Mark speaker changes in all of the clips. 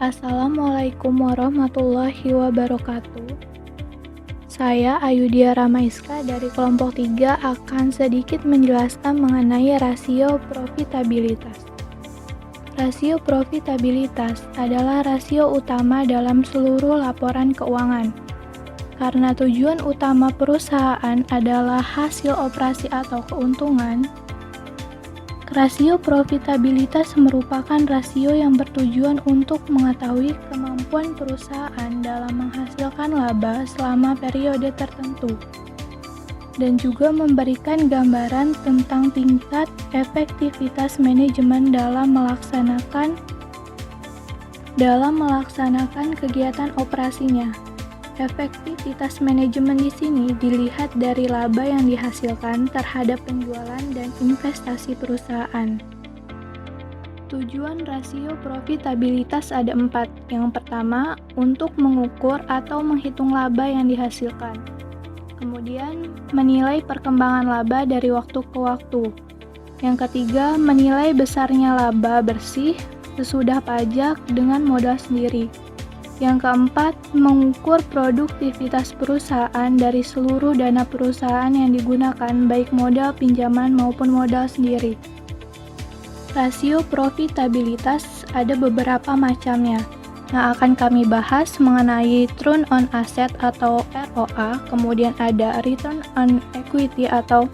Speaker 1: Assalamualaikum warahmatullahi wabarakatuh. Saya Ayudhya Ramaiska dari kelompok 3 akan sedikit menjelaskan mengenai rasio profitabilitas. Rasio profitabilitas adalah rasio utama dalam seluruh laporan keuangan. Karena tujuan utama perusahaan adalah hasil operasi atau keuntungan, rasio profitabilitas merupakan rasio yang bertujuan untuk mengetahui kemampuan perusahaan dalam menghasilkan laba selama periode tertentu, dan juga memberikan gambaran tentang tingkat efektivitas manajemen dalam melaksanakan kegiatan operasinya. Efektivitas manajemen di sini dilihat dari laba yang dihasilkan terhadap penjualan dan investasi perusahaan. Tujuan rasio profitabilitas ada 4. Yang pertama, untuk mengukur atau menghitung laba yang dihasilkan. Kemudian, menilai perkembangan laba dari waktu ke waktu. Yang ketiga, menilai besarnya laba bersih sesudah pajak dengan modal sendiri. Yang keempat, mengukur produktivitas perusahaan dari seluruh dana perusahaan yang digunakan, baik modal pinjaman maupun modal sendiri. Rasio profitabilitas ada beberapa macamnya. Nah, akan kami bahas mengenai Return on Asset atau ROA, kemudian ada Return on Equity atau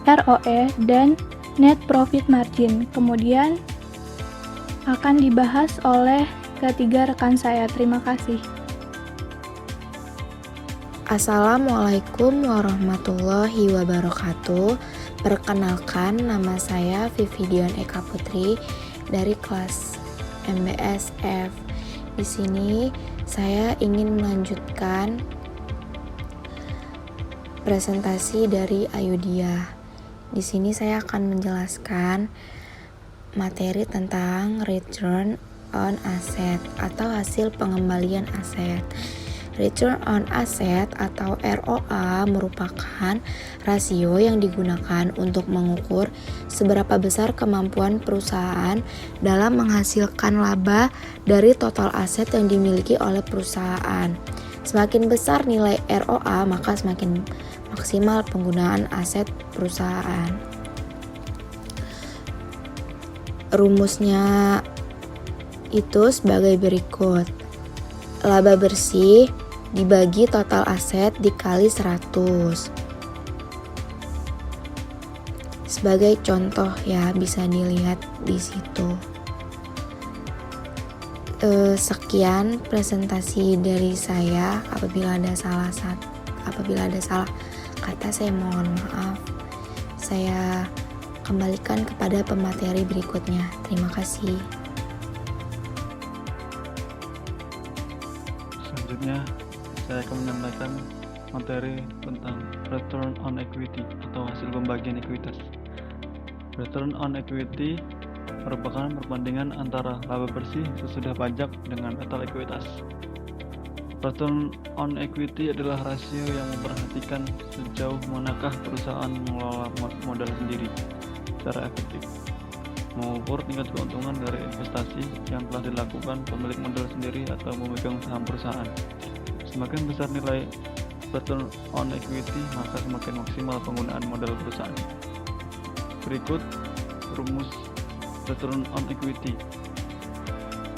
Speaker 1: ROE, dan Net Profit Margin. Kemudian akan dibahas oleh ketiga rekan saya. Terima kasih.
Speaker 2: Assalamualaikum warahmatullahi wabarakatuh. Perkenalkan, nama saya Vividion Eka Putri dari kelas MBSF. Di sini saya ingin melanjutkan presentasi dari Ayudhya. Di sini saya akan menjelaskan materi tentang return on asset atau hasil pengembalian aset. Return on asset atau ROA merupakan rasio yang digunakan untuk mengukur seberapa besar kemampuan perusahaan dalam menghasilkan laba dari total aset yang dimiliki oleh perusahaan. Semakin besar nilai ROA, maka semakin maksimal penggunaan aset perusahaan. Rumusnya itu sebagai berikut. Laba bersih dibagi total aset dikali 100. Sebagai contoh ya, bisa dilihat di situ. Sekian presentasi dari saya. Apabila ada salah kata, saya mohon maaf. Saya kembalikan kepada pemateri berikutnya. Terima kasih.
Speaker 3: Selanjutnya, saya akan menyampaikan materi tentang Return on Equity atau hasil pembagian ekuitas. Return on Equity merupakan perbandingan antara laba bersih sesudah pajak dengan total ekuitas. Return on Equity adalah rasio yang memperhatikan sejauh manakah perusahaan mengelola modal sendiri secara efektif, mengukur tingkat keuntungan dari investasi yang telah dilakukan pemilik modal sendiri atau memegang saham perusahaan. Semakin besar nilai return on equity, maka semakin maksimal penggunaan modal perusahaan. Berikut rumus return on equity.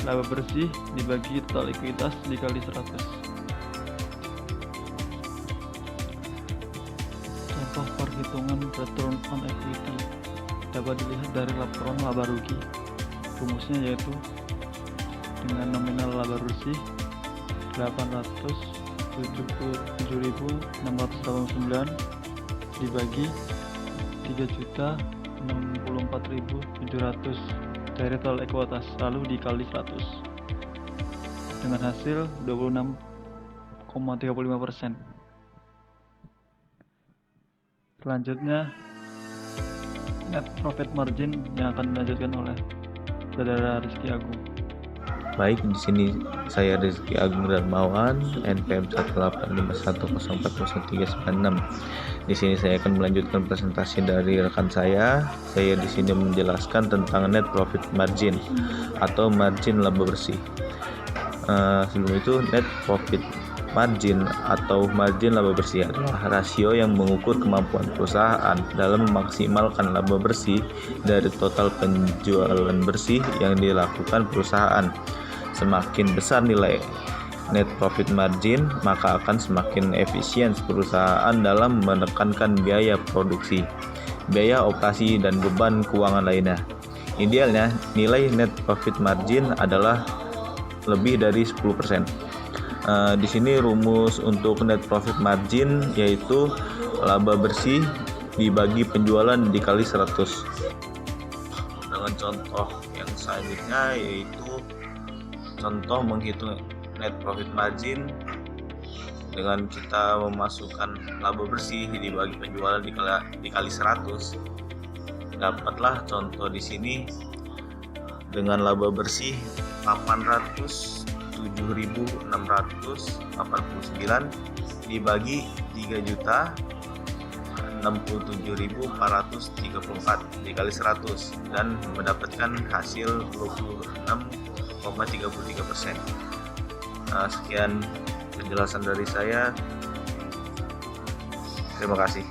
Speaker 3: Laba bersih dibagi total ekuitas dikali 100. Contoh perhitungan return on equity dapat dilihat dari laporan laba rugi. Rumusnya yaitu dengan nominal laba bersih 877.689 dibagi 3.064.700 dari total ekuitas, lalu dikali 100 dengan hasil 26,35%. Selanjutnya, net profit margin yang akan dilanjutkan oleh Saudara Rizky Agung.
Speaker 4: Baik, di sini saya Rizky Agung Darmawan, NPM 18510413996. Di sini saya akan melanjutkan presentasi dari rekan saya. Saya di sini menjelaskan tentang net profit margin atau margin laba bersih. Sebelum itu, net profit margin atau margin laba bersih adalah rasio yang mengukur kemampuan perusahaan dalam memaksimalkan laba bersih dari total penjualan bersih yang dilakukan perusahaan. Semakin besar nilai net profit margin, maka akan semakin efisien perusahaan dalam menekankan biaya produksi, biaya operasi, dan beban keuangan lainnya. Idealnya, nilai net profit margin adalah lebih dari 10%. Di sini rumus untuk net profit margin yaitu laba bersih dibagi penjualan dikali 100. Dengan contoh yang selanjutnya yaitu contoh menghitung net profit margin dengan kita memasukkan laba bersih dibagi penjualan dikali 100. Dapatlah contoh di sini dengan laba bersih 807.689 dibagi 3.067.434 dikali 100 dan mendapatkan hasil 26,33%. Sekian penjelasan dari saya. Terima kasih.